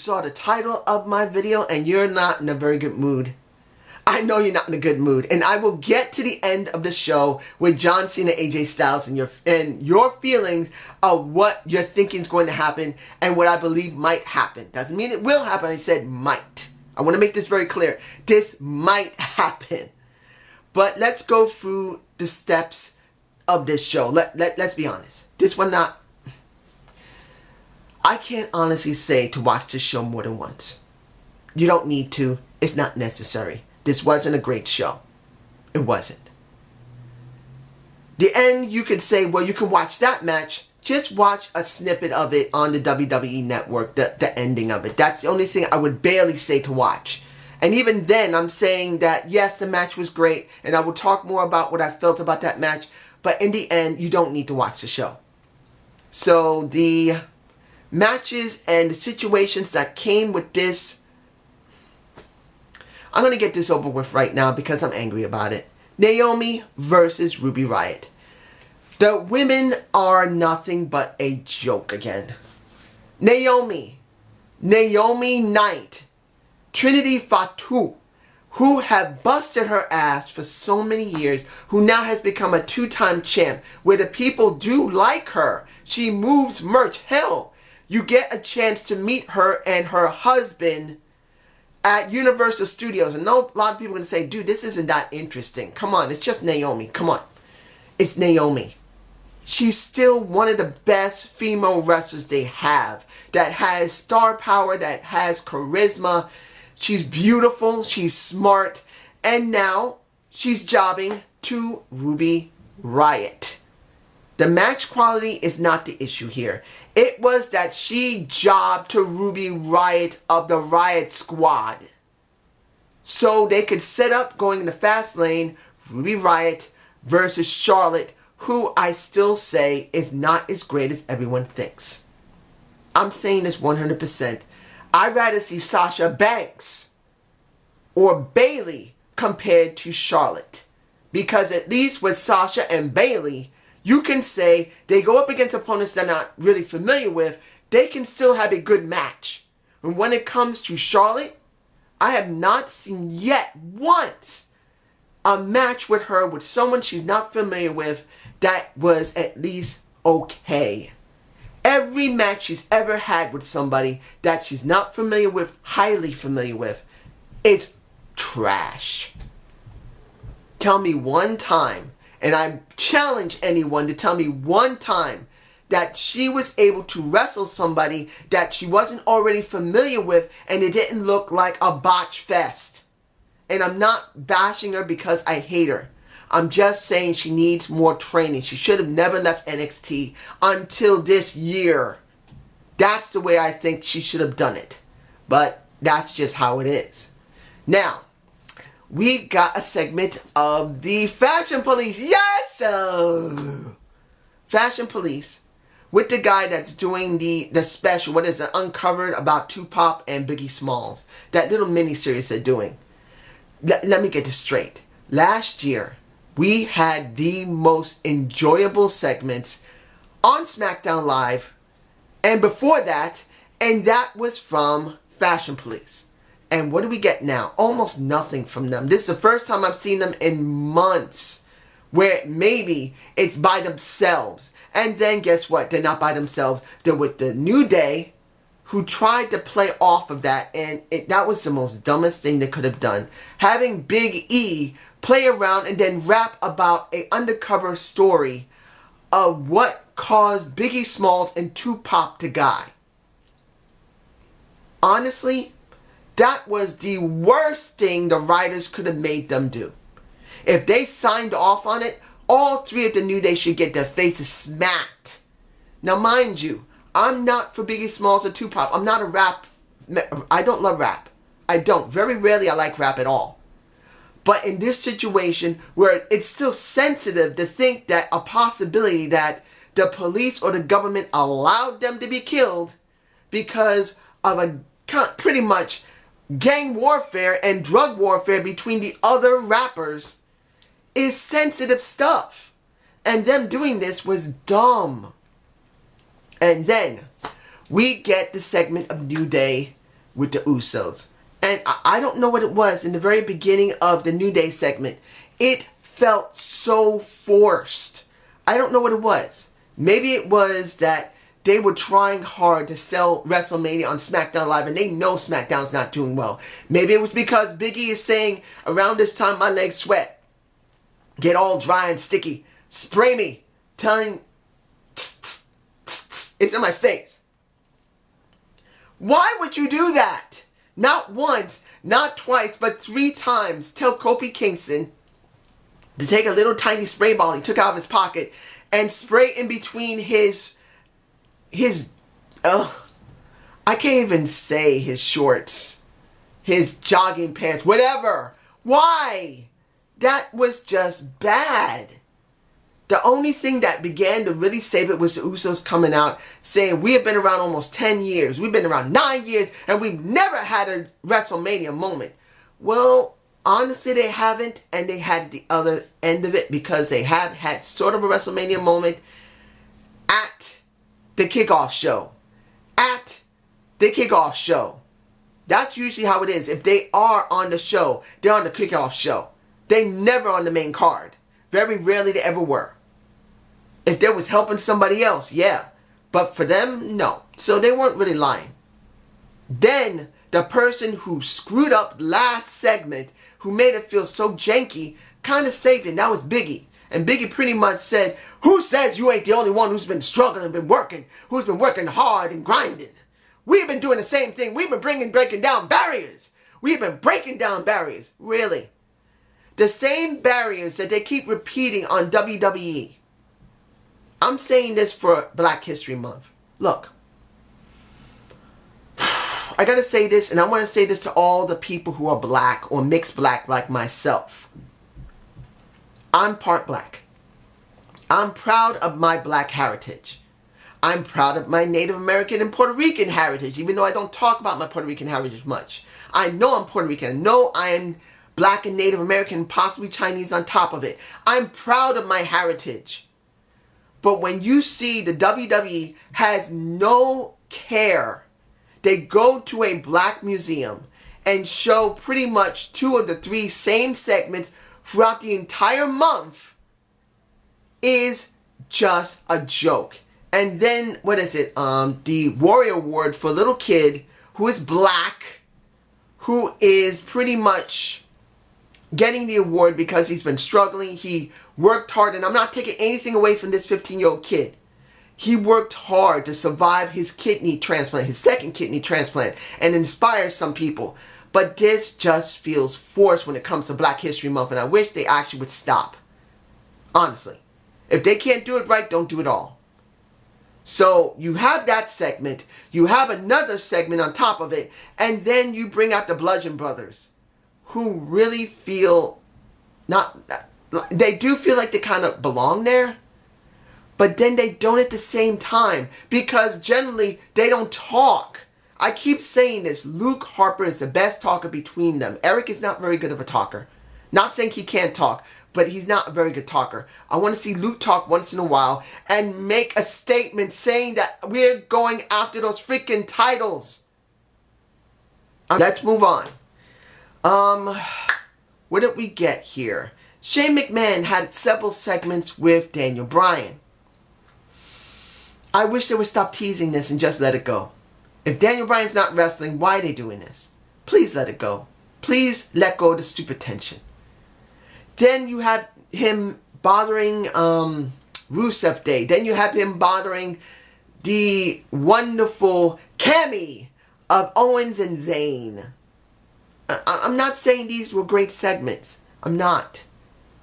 saw the title of my video and you're not in a very good mood. I know you're not in a good mood, and I will get to the end of the show with John Cena, AJ Styles, and your feelings of what you're thinking is going to happen and what I believe might happen. Doesn't mean it will happen. I said might. I want to make this very clear. This might happen. But let's go through the steps of this show. Let's be honest. This one not... I can't honestly say to watch this show more than once. You don't need to. It's not necessary. This wasn't a great show. It wasn't. The end, you could say, well, you can watch that match. Just watch a snippet of it on the WWE Network, the ending of it. That's the only thing I would barely say to watch. And even then, I'm saying that, yes, the match was great, and I will talk more about what I felt about that match. But in the end, you don't need to watch the show. So the matches and the situations that came with this, I'm going to get this over with right now because I'm angry about it. Naomi versus Ruby Riott. The women are nothing but a joke again. Naomi Knight, Trinity Fatu, who have busted her ass for so many years, who now has become a two-time champ, where the people do like her. She moves merch. Hell, you get a chance to meet her and her husband at Universal Studios. And a lot of people are going to say, dude, this isn't that interesting. Come on, it's just Naomi. Come on. It's Naomi. She's still one of the best female wrestlers they have. That has star power, that has charisma. She's beautiful, she's smart. And now, she's jobbing to Ruby Riott. The match quality is not the issue here. It was that she jobbed to Ruby Riott of the Riott Squad. So they could set up going in the fast lane, Ruby Riott versus Charlotte, who I still say is not as great as everyone thinks. I'm saying this 100%. I'd rather see Sasha Banks or Bayley compared to Charlotte. Because at least with Sasha and Bayley, you can say they go up against opponents they're not really familiar with, they can still have a good match. And when it comes to Charlotte, I have not seen yet once a match with her with someone she's not familiar with that was at least okay. Every match she's ever had with somebody that she's not familiar with, highly familiar with, is trash. Tell me one time, and I challenge anyone to tell me one time that she was able to wrestle somebody that she wasn't already familiar with and it didn't look like a botch fest. And I'm not bashing her because I hate her. I'm just saying she needs more training. She should have never left NXT until this year. That's the way I think she should have done it. But that's just how it is. Now, we got a segment of the Fashion Police. Yes! Fashion Police with the guy that's doing the special. What is it? Uncovered about Tupac and Biggie Smalls. That little mini-series they're doing. Let me get this straight. Last year, we had the most enjoyable segments on SmackDown Live, and before that, and that was from Fashion Police. And what do we get now? Almost nothing from them. This is the first time I've seen them in months, where maybe it's by themselves. And then guess what? They're not by themselves. They're with the New Day, who tried to play off of that, and that was the most dumbest thing they could have done. Having Big E play around and then rap about an undercover story of what caused Biggie Smalls and Tupac to die. Honestly, that was the worst thing the writers could have made them do. If they signed off on it, all three of the New Day should get their faces smacked. Now mind you, I'm not for Biggie Smalls or Tupac. I'm not a rap. I don't love rap. I don't. Very rarely I like rap at all. But in this situation where it's still sensitive to think that a possibility that the police or the government allowed them to be killed because of a pretty much gang warfare and drug warfare between the other rappers is sensitive stuff. And them doing this was dumb. And then we get the segment of New Day with the Usos. And I don't know what it was in the very beginning of the New Day segment. It felt so forced. I don't know what it was. Maybe it was that they were trying hard to sell WrestleMania on SmackDown Live and they know SmackDown's not doing well. Maybe it was because Big E is saying, around this time my legs sweat, get all dry and sticky, spray me, telling, it's in my face. Why would you do that? Not once, not twice, but 3 times. Tell Kofi Kingston to take a little tiny spray bottle he took out of his pocket and spray in between his I can't even say his shorts, his jogging pants, whatever. Why? That was just bad. The only thing that began to really save it was the Usos coming out saying, we have been around almost 10 years. We've been around 9 years and we've never had a WrestleMania moment. Well, honestly, they haven't, and they had the other end of it because they have had sort of a WrestleMania moment at the kickoff show. At the kickoff show. That's usually how it is. If they are on the show, they're on the kickoff show. They never on the main card. Very rarely they ever were. If they was helping somebody else, yeah. But for them, no. So they weren't really lying. Then the person who screwed up last segment, who made it feel so janky, kind of saved it. And that was Big E. And Big E pretty much said, who says you ain't the only one who's been struggling and been working, who's been working hard and grinding? We've been doing the same thing. We've been breaking down barriers. We've been breaking down barriers. Really. The same barriers that they keep repeating on WWE. I'm saying this for Black History Month. Look. I gotta say this, and I want to say this to all the people who are black or mixed black like myself. I'm part black. I'm proud of my black heritage. I'm proud of my Native American and Puerto Rican heritage, even though I don't talk about my Puerto Rican heritage much. I know I'm Puerto Rican. I know I'm Black and Native American, possibly Chinese on top of it. I'm proud of my heritage. But when you see the WWE has no care, they go to a black museum and show pretty much 2 of the 3 same segments throughout the entire month, is just a joke. And then, what is it? The Warrior Award for a little kid who is black, who is pretty much getting the award because he's been struggling. He worked hard, and I'm not taking anything away from this 15-year-old kid. He worked hard to survive his kidney transplant, his second kidney transplant, and inspire some people. But this just feels forced when it comes to Black History Month, and I wish they actually would stop. Honestly. If they can't do it right, don't do it all. So you have that segment, you have another segment on top of it, and then you bring out the Bludgeon Brothers, who really feel they do feel like they kind of belong there, but then they don't at the same time, because generally they don't talk. I keep saying this, Luke Harper is the best talker between them. Eric is not very good of a talker. Not saying he can't talk, but he's not a very good talker. I want to see Luke talk once in a while and make a statement saying that we're going after those freaking titles. Let's move on. What did we get here? Shane McMahon had several segments with Daniel Bryan. I wish they would stop teasing this and just let it go. If Daniel Bryan's not wrestling, why are they doing this? Please let it go. Please let go of the stupid tension. Then you have him bothering Rusev Day. Then you have him bothering the wonderful Cammy of Owens and Zane. I'm not saying these were great segments. I'm not.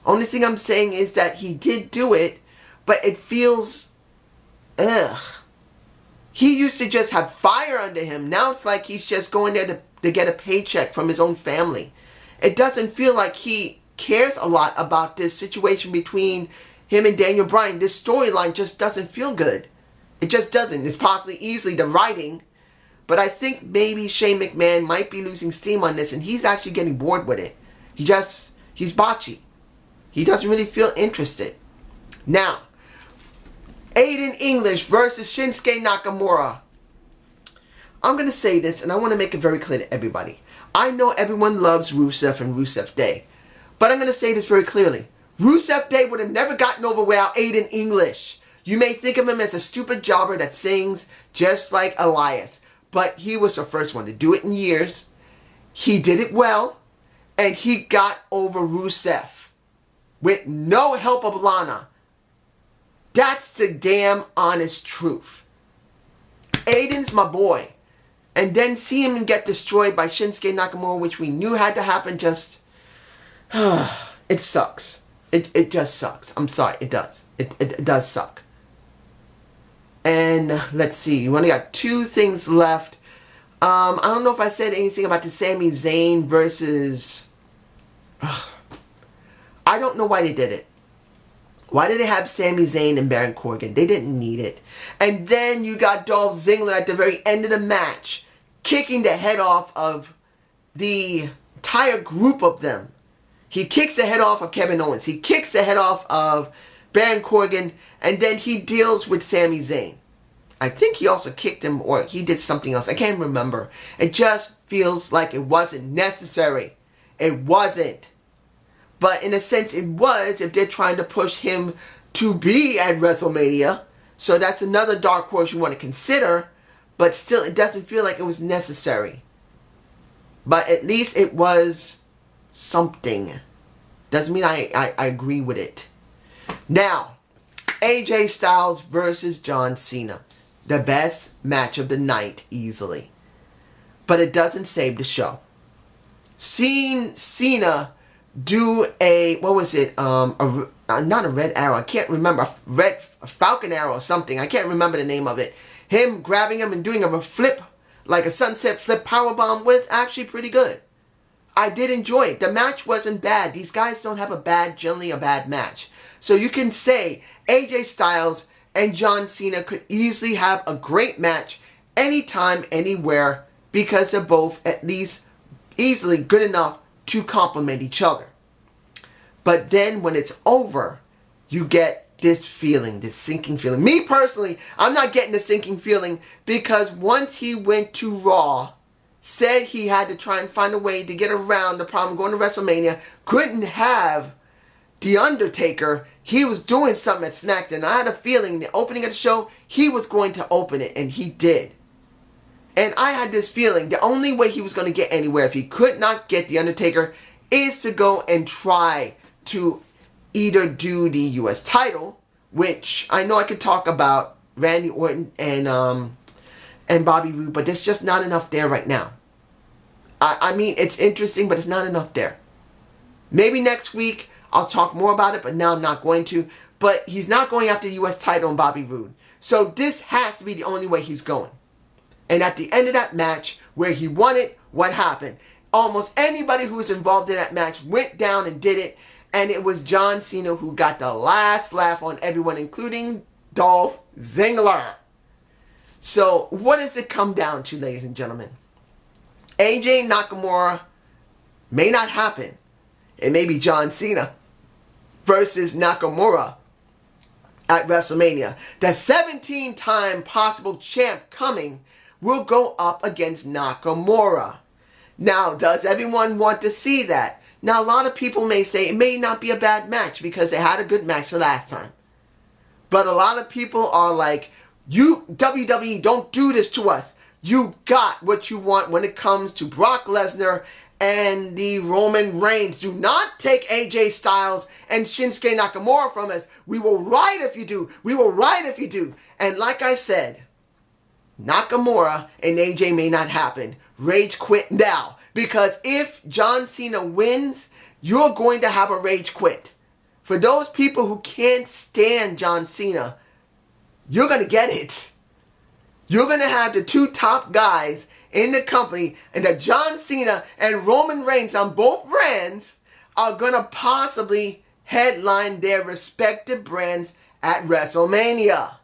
Only thing I'm saying is that he did do it, but it feels, He used to just have fire under him. Now it's like he's just going there to get a paycheck from his own family. It doesn't feel like he cares a lot about this situation between him and Daniel Bryan. This storyline just doesn't feel good. It just doesn't. It's possibly easily the writing, but I think maybe Shane McMahon might be losing steam on this, and he's actually getting bored with it. He's botchy. He doesn't really feel interested. Now, Aiden English versus Shinsuke Nakamura. I'm going to say this, and I want to make it very clear to everybody. I know everyone loves Rusev and Rusev Day, but I'm going to say this very clearly. Rusev Day would have never gotten over without Aiden English. You may think of him as a stupid jobber that sings just like Elias, but he was the first one to do it in years. He did it well, and he got over Rusev with no help of Lana. That's the damn honest truth. Aiden's my boy. And then see him get destroyed by Shinsuke Nakamura, which we knew had to happen, just... it sucks. It just sucks. I'm sorry, it does. It does suck. And let's see, we only got 2 things left. I don't know if I said anything about the Sami Zayn versus... I don't know why they did it. Why did they have Sami Zayn and Baron Corbin? They didn't need it. And then you got Dolph Ziggler at the very end of the match, kicking the head off of the entire group of them. He kicks the head off of Kevin Owens. He kicks the head off of Baron Corbin. And then he deals with Sami Zayn. I think he also kicked him, or he did something else. I can't remember. It just feels like it wasn't necessary. It wasn't. But in a sense, it was if they're trying to push him to be at WrestleMania. So that's another dark horse you want to consider. But still, it doesn't feel like it was necessary. But at least it was something. Doesn't mean I agree with it. Now, AJ Styles versus John Cena. The best match of the night, easily. But it doesn't save the show. Seeing Cena do a, what was it, not a red arrow, I can't remember, a falcon arrow or something, I can't remember the name of it. Him grabbing him and doing a flip, like a sunset flip powerbomb, was actually pretty good. I did enjoy it. The match wasn't bad. These guys don't have generally a bad match. So you can say AJ Styles and John Cena could easily have a great match anytime, anywhere, because they're both at least easily good enough to complement each other. But then when it's over, you get this feeling, this sinking feeling. Me personally, I'm not getting the sinking feeling because once he went to Raw, said he had to try and find a way to get around the problem going to WrestleMania, couldn't have The Undertaker, he was doing something at SmackDown. I had a feeling the opening of the show, he was going to open it, and he did. And I had this feeling the only way he was going to get anywhere if he could not get The Undertaker is to go and try to either do the U.S. title, which I know I could talk about Randy Orton and Bobby Roode, but there's just not enough there right now. I mean, it's interesting, but it's not enough there. Maybe next week I'll talk more about it, but now I'm not going to. But he's not going after the U.S. title and Bobby Roode. So this has to be the only way he's going. And at the end of that match, where he won it, what happened? Almost anybody who was involved in that match went down and did it. And it was John Cena who got the last laugh on everyone, including Dolph Ziggler. So what does it come down to, ladies and gentlemen? AJ Nakamura may not happen. It may be John Cena versus Nakamura at WrestleMania. The 17-time possible champ coming will go up against Nakamura. Now, does everyone want to see that? Now, a lot of people may say it may not be a bad match because they had a good match the last time. But a lot of people are like, you, WWE, don't do this to us. You got what you want when it comes to Brock Lesnar and the Roman Reigns. Do not take AJ Styles and Shinsuke Nakamura from us. We will ride if you do. We will ride if you do. And like I said, Nakamura and AJ may not happen. Rage quit now. Because if John Cena wins, you're going to have a rage quit. For those people who can't stand John Cena, you're going to get it. You're going to have the 2 top guys in the company, and that John Cena and Roman Reigns on both brands are going to possibly headline their respective brands at WrestleMania.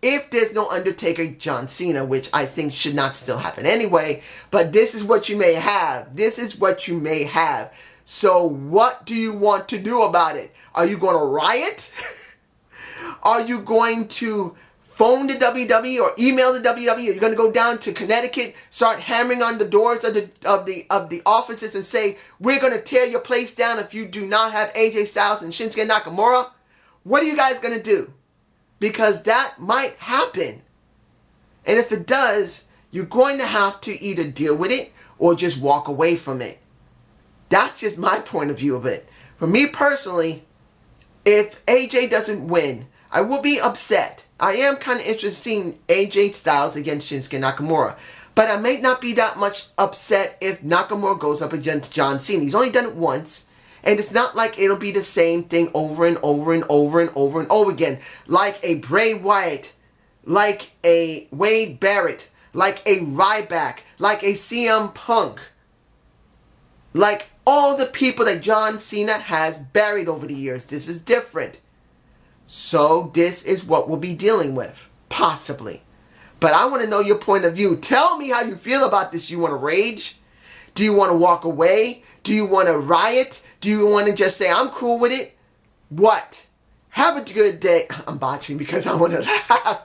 If there's no Undertaker John Cena, which I think should not still happen anyway, but this is what you may have. This is what you may have. So what do you want to do about it? Are you going to riot? Are you going to phone the WWE or email the WWE, or you're going to go down to Connecticut, start hammering on the doors of the offices and say, we're going to tear your place down if you do not have AJ Styles and Shinsuke Nakamura? What are you guys going to do? Because that might happen. And if it does, you're going to have to either deal with it or just walk away from it. That's just my point of view of it. For me personally, if AJ doesn't win, I will be upset. I am kind of interested in seeing AJ Styles against Shinsuke Nakamura. But I may not be that much upset if Nakamura goes up against John Cena. He's only done it once. And it's not like it'll be the same thing over and over and over and over and over again. Like a Bray Wyatt, like a Wade Barrett, like a Ryback, like a CM Punk. Like all the people that John Cena has buried over the years. This is different. So this is what we'll be dealing with. Possibly. But I want to know your point of view. Tell me how you feel about this. Do you want to rage? Do you want to walk away? Do you want to riot? Do you want to just say, I'm cool with it? What? Have a good day. I'm botching because I want to laugh.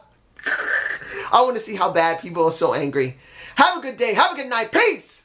I want to see how bad people are so angry. Have a good day. Have a good night. Peace.